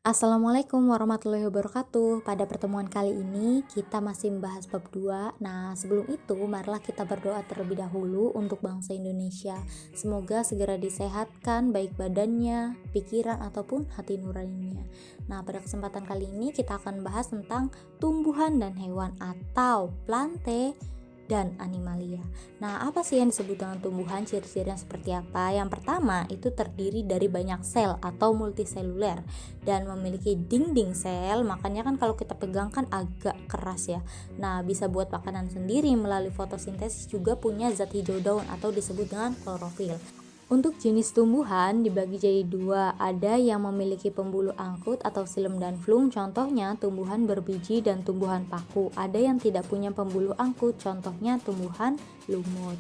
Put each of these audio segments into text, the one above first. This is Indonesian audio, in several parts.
Assalamualaikum warahmatullahi wabarakatuh. Pada pertemuan kali ini kita masih membahas bab 2. Nah, sebelum itu marilah kita berdoa terlebih dahulu untuk bangsa Indonesia. Semoga segera disehatkan baik badannya, pikiran ataupun hati nuraninya. Nah, pada kesempatan kali ini kita akan bahas tentang tumbuhan dan hewan atau plante dan animalia. Nah, apa sih yang disebut dengan tumbuhan? Ciri-cirinya seperti apa? Yang pertama, itu terdiri dari banyak sel atau multiseluler dan memiliki dinding sel, makanya kan kalau kita pegang kan agak keras ya. Nah, bisa buat makanan sendiri melalui fotosintesis, juga punya zat hijau daun atau disebut dengan klorofil. Untuk jenis tumbuhan dibagi jadi dua, ada yang memiliki pembuluh angkut atau xilem dan flum, contohnya tumbuhan berbiji dan tumbuhan paku. Ada yang tidak punya pembuluh angkut, contohnya tumbuhan lumut.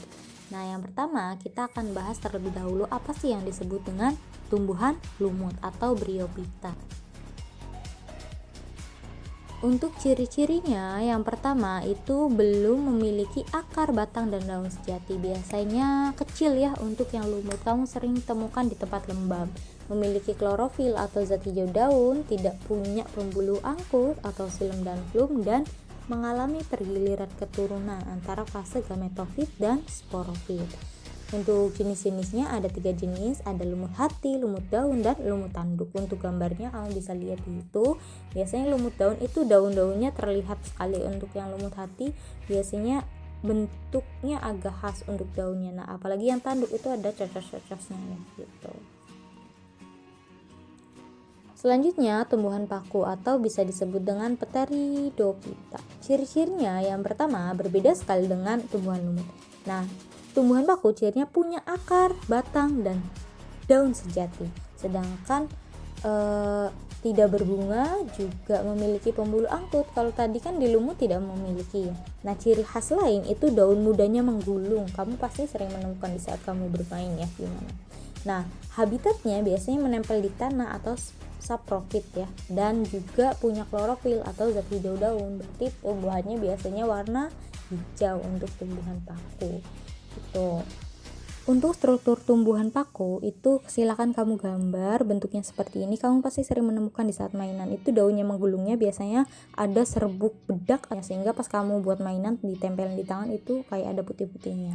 Nah, yang pertama kita akan bahas terlebih dahulu apa sih yang disebut dengan tumbuhan lumut atau Bryophyta. Untuk ciri-cirinya, yang pertama itu belum memiliki akar, batang, dan daun sejati. Biasanya kecil ya untuk yang lumut, kamu sering temukan di tempat lembab. Memiliki klorofil atau zat hijau daun, tidak punya pembuluh angkut atau xilem dan flum, dan mengalami pergiliran keturunan antara fase gametofit dan sporofit. Untuk jenis-jenisnya ada 3 jenis, ada lumut hati, lumut daun, dan lumut tanduk. Untuk gambarnya kamu bisa lihat itu. Biasanya lumut daun itu daun-daunnya terlihat sekali. Untuk yang lumut hati biasanya bentuknya agak khas untuk daunnya. Nah, apalagi yang tanduk itu ada cocos-cocosnya ya, gitu. Selanjutnya, tumbuhan paku atau bisa disebut dengan Pteridophyta. Ciri-cirinya yang pertama berbeda sekali dengan tumbuhan lumut. Nah, tumbuhan paku cirinya punya akar, batang, dan daun sejati. Sedangkan tidak berbunga, juga memiliki pembuluh angkut. Kalau tadi kan di lumut tidak memiliki. Nah, ciri khas lain itu daun mudanya menggulung. Kamu pasti sering menemukan di saat kamu bermain ya, gimana? Nah, habitatnya biasanya menempel di tanah atau saprofit ya, dan juga punya klorofil atau zat hijau daun. Berarti tumbuhannya biasanya warna hijau untuk tumbuhan paku. Itu. Untuk struktur tumbuhan paku itu silakan kamu gambar bentuknya seperti ini. Kamu pasti sering menemukan di saat mainan itu daunnya menggulungnya biasanya ada serbuk bedak, sehingga pas kamu buat mainan ditempelin di tangan itu kayak ada putih-putihnya.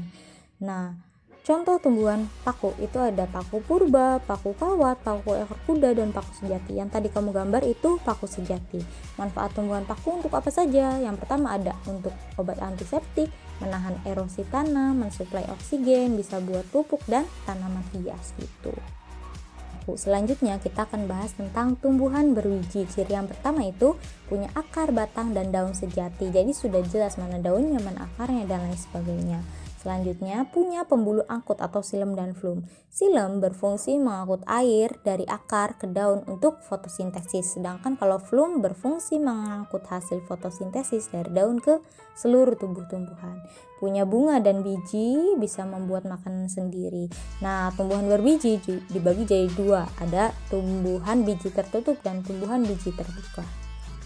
Nah, contoh tumbuhan paku itu ada paku purba, paku kawat, paku ekor kuda, dan paku sejati. Yang tadi kamu gambar itu paku sejati. Manfaat tumbuhan paku untuk apa saja? Yang pertama ada untuk obat antiseptik, menahan erosi tanah, mensuplai oksigen, bisa buat pupuk dan tanaman hias gitu. Selanjutnya kita akan bahas tentang tumbuhan berbiji. Ciri yang pertama itu punya akar, batang, dan daun sejati. Jadi sudah jelas mana daunnya, mana akarnya, dan lain sebagainya. Selanjutnya punya pembuluh angkut atau xilem dan flum. Xilem berfungsi mengangkut air dari akar ke daun untuk fotosintesis, sedangkan kalau flum berfungsi mengangkut hasil fotosintesis dari daun ke seluruh tubuh tumbuhan. Punya bunga dan biji, bisa membuat makanan sendiri. Nah, tumbuhan berbiji dibagi jadi dua, ada tumbuhan biji tertutup dan tumbuhan biji terbuka.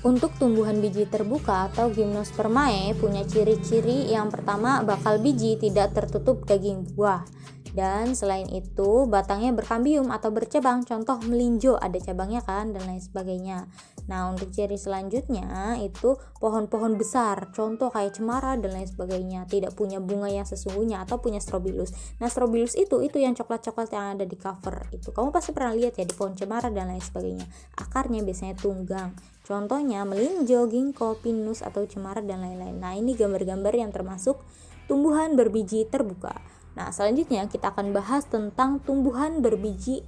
Untuk tumbuhan biji terbuka atau Gymnospermae punya ciri-ciri yang pertama bakal biji tidak tertutup daging buah, dan selain itu batangnya berkambium atau bercabang, contoh melinjo ada cabangnya kan, dan lain sebagainya. Nah, untuk ciri selanjutnya itu pohon-pohon besar, contoh kayak cemara dan lain sebagainya, tidak punya bunga yang sesungguhnya atau punya strobilus. Nah, strobilus itu yang coklat-coklat yang ada di cover itu. Kamu pasti pernah lihat ya di pohon cemara dan lain sebagainya. Akarnya biasanya tunggang. Contohnya melinjo, ginkgo, pinus, atau cemara dan lain-lain. Nah, ini gambar-gambar yang termasuk tumbuhan berbiji terbuka. Nah, selanjutnya kita akan bahas tentang tumbuhan berbiji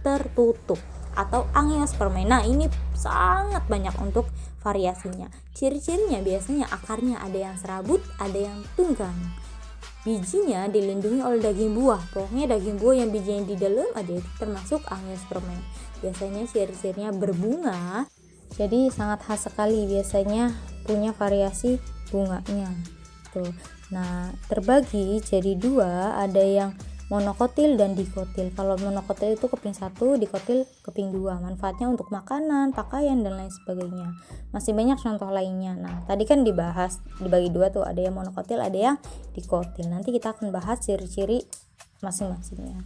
tertutup atau Angiospermae. Nah, ini sangat banyak untuk variasinya. Ciri-cirinya biasanya akarnya ada yang serabut, ada yang tunggang. Bijinya dilindungi oleh daging buah. Pokoknya daging buah yang bijinya di dalam ada itu termasuk Angiospermae. Biasanya ciri-cirinya berbunga. Jadi sangat khas sekali, biasanya punya variasi bunganya. Tuh. Nah, terbagi jadi dua, ada yang monokotil dan dikotil. Kalau monokotil itu keping 1, dikotil keping 2. Manfaatnya untuk makanan, pakaian, dan lain sebagainya. Masih banyak contoh lainnya. Nah, tadi kan dibahas dibagi dua tuh, ada yang monokotil, ada yang dikotil. Nanti kita akan bahas ciri-ciri masing-masingnya.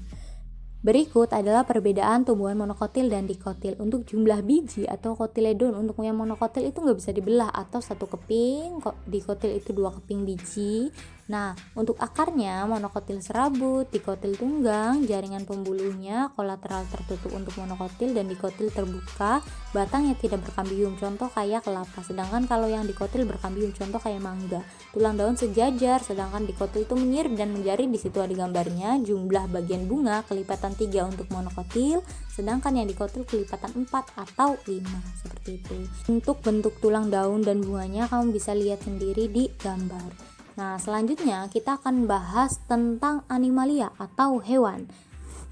Berikut adalah perbedaan tumbuhan monokotil dan dikotil. Untuk jumlah biji atau kotiledon, untuk yang monokotil itu nggak bisa dibelah atau satu keping, dikotil itu 2 keping biji. Nah, untuk akarnya monokotil serabut, dikotil tunggang, jaringan pembuluhnya kolateral tertutup untuk monokotil dan dikotil terbuka, batangnya tidak berkambium, contoh kayak kelapa. Sedangkan kalau yang dikotil berkambium, contoh kayak mangga. Tulang daun sejajar, sedangkan dikotil itu menyirip dan menjari. Di situ ada gambarnya. Jumlah bagian bunga kelipatan 3 untuk monokotil, sedangkan yang dikotil kelipatan 4 atau 5, seperti itu. Untuk bentuk tulang daun dan bunganya kamu bisa lihat sendiri di gambar. Nah, selanjutnya kita akan bahas tentang animalia atau hewan.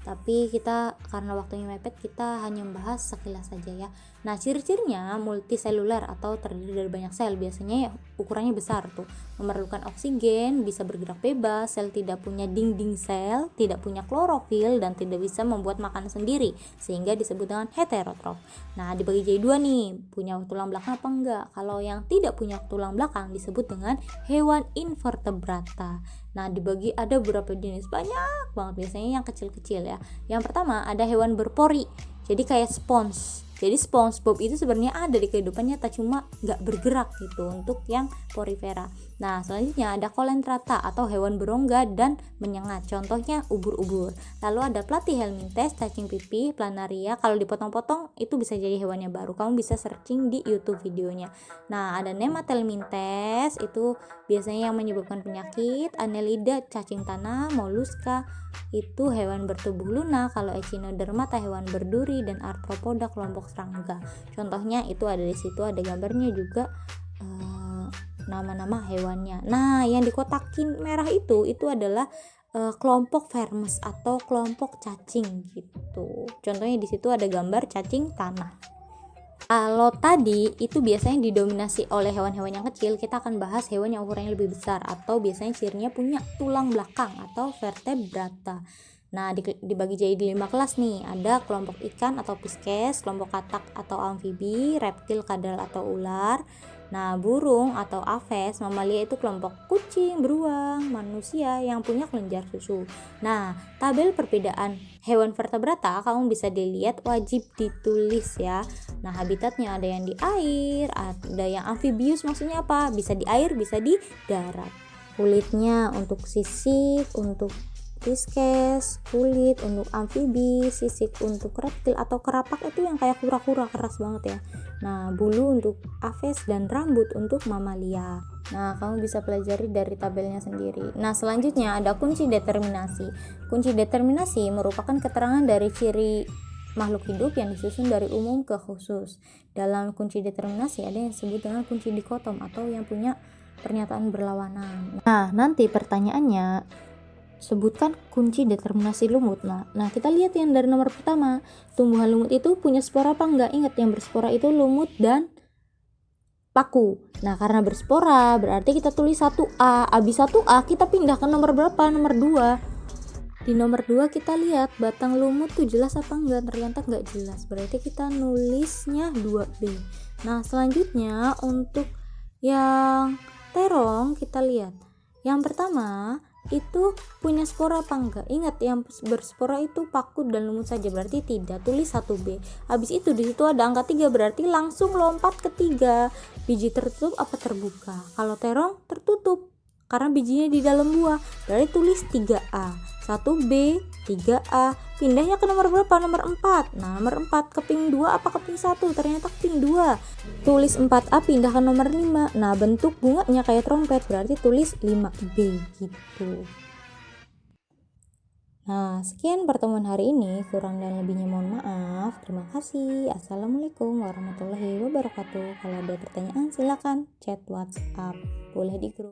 Tapi kita karena waktunya mepet, kita hanya membahas sekilas saja ya. Nah, ciri-cirinya multiseluler atau terdiri dari banyak sel. Biasanya ya ukurannya besar tuh, memerlukan oksigen, bisa bergerak bebas, sel tidak punya dinding sel, tidak punya klorofil, dan tidak bisa membuat makanan sendiri, sehingga disebut dengan heterotrof. Nah, dibagi jadi dua nih, punya tulang belakang apa enggak. Kalau yang tidak punya tulang belakang disebut dengan hewan invertebrata. Nah, dibagi ada beberapa jenis, banyak banget, biasanya yang kecil-kecil ya. Yang pertama ada hewan berpori, jadi kayak spons. Jadi SpongeBob itu sebenarnya ada di kehidupan nyata, cuma nggak bergerak gitu untuk yang porifera. Nah, selanjutnya ada colentrata atau hewan berongga dan menyengat, contohnya ubur-ubur. Lalu ada platyhelminthes, cacing pipih, planaria. Kalau dipotong-potong itu bisa jadi hewannya baru, kamu bisa searching di YouTube videonya. Nah, ada nematelmintes, itu biasanya yang menyebabkan penyakit. Annelida, cacing tanah. Mollusca itu hewan bertubuh lunak. Kalau echinodermata hewan berduri, dan arthropoda kelompok serangga. Contohnya itu ada di situ, ada gambarnya juga, nama-nama hewannya. Nah, yang dikotakin merah itu adalah kelompok vermes atau kelompok cacing gitu. Contohnya di situ ada gambar cacing tanah. Kalau tadi itu biasanya didominasi oleh hewan-hewan yang kecil, kita akan bahas hewan yang ukurannya lebih besar atau biasanya cirinya punya tulang belakang atau vertebrata. Nah, dibagi jadi 5 kelas nih. Ada kelompok ikan atau pisces, kelompok katak atau amfibi, reptil, kadal atau ular. Nah, burung atau aves, mamalia itu kelompok kucing, beruang, manusia yang punya kelenjar susu. Nah, tabel perbedaan hewan vertebrata kamu bisa dilihat, wajib ditulis ya. Nah, habitatnya ada yang di air, ada yang amfibius, maksudnya apa? Bisa di air, bisa di darat. Kulitnya untuk sisik, untuk pisces, kulit untuk amfibi, sisik untuk reptil atau kerapak itu yang kayak kura-kura keras banget ya. Nah, bulu untuk aves dan rambut untuk mamalia. Nah, kamu bisa pelajari dari tabelnya sendiri. Nah, selanjutnya ada kunci determinasi. Kunci determinasi merupakan keterangan dari ciri makhluk hidup yang disusun dari umum ke khusus. Dalam kunci determinasi ada yang disebut dengan kunci dikotom atau yang punya pernyataan berlawanan. Nah, nanti pertanyaannya, sebutkan kunci determinasi lumut. Nah, kita lihat yang dari nomor pertama. Tumbuhan lumut itu punya spora apa enggak? Ingat, yang berspora itu lumut dan paku. Nah, karena berspora berarti kita tulis 1A. Abis 1A kita pindah ke nomor berapa? Nomor 2. Di nomor 2 kita lihat batang lumut tuh jelas apa enggak? Ternyata enggak jelas. Berarti kita nulisnya 2B. Nah, selanjutnya untuk yang terong kita lihat. Yang pertama itu punya spora apa enggak? Ingat, yang berspora itu paku dan lumut saja, berarti tidak, tulis 1B. Habis itu di situ ada angka 3, berarti langsung lompat ke 3. Biji tertutup apa terbuka? Kalau terong tertutup karena bijinya di dalam buah, berarti tulis 3A. 1B, 3A. Pindahnya ke nomor berapa? Nomor 4. Nah, nomor 4 keping 2 apa keping 1? Ternyata keping 2. Tulis 4A, pindah ke nomor 5. Nah, bentuk bunganya kayak trompet, berarti tulis 5B gitu. Nah, sekian pertemuan hari ini. Kurang dan lebihnya mohon maaf. Terima kasih. Assalamualaikum warahmatullahi wabarakatuh. Kalau ada pertanyaan silakan chat WhatsApp. Boleh di grup.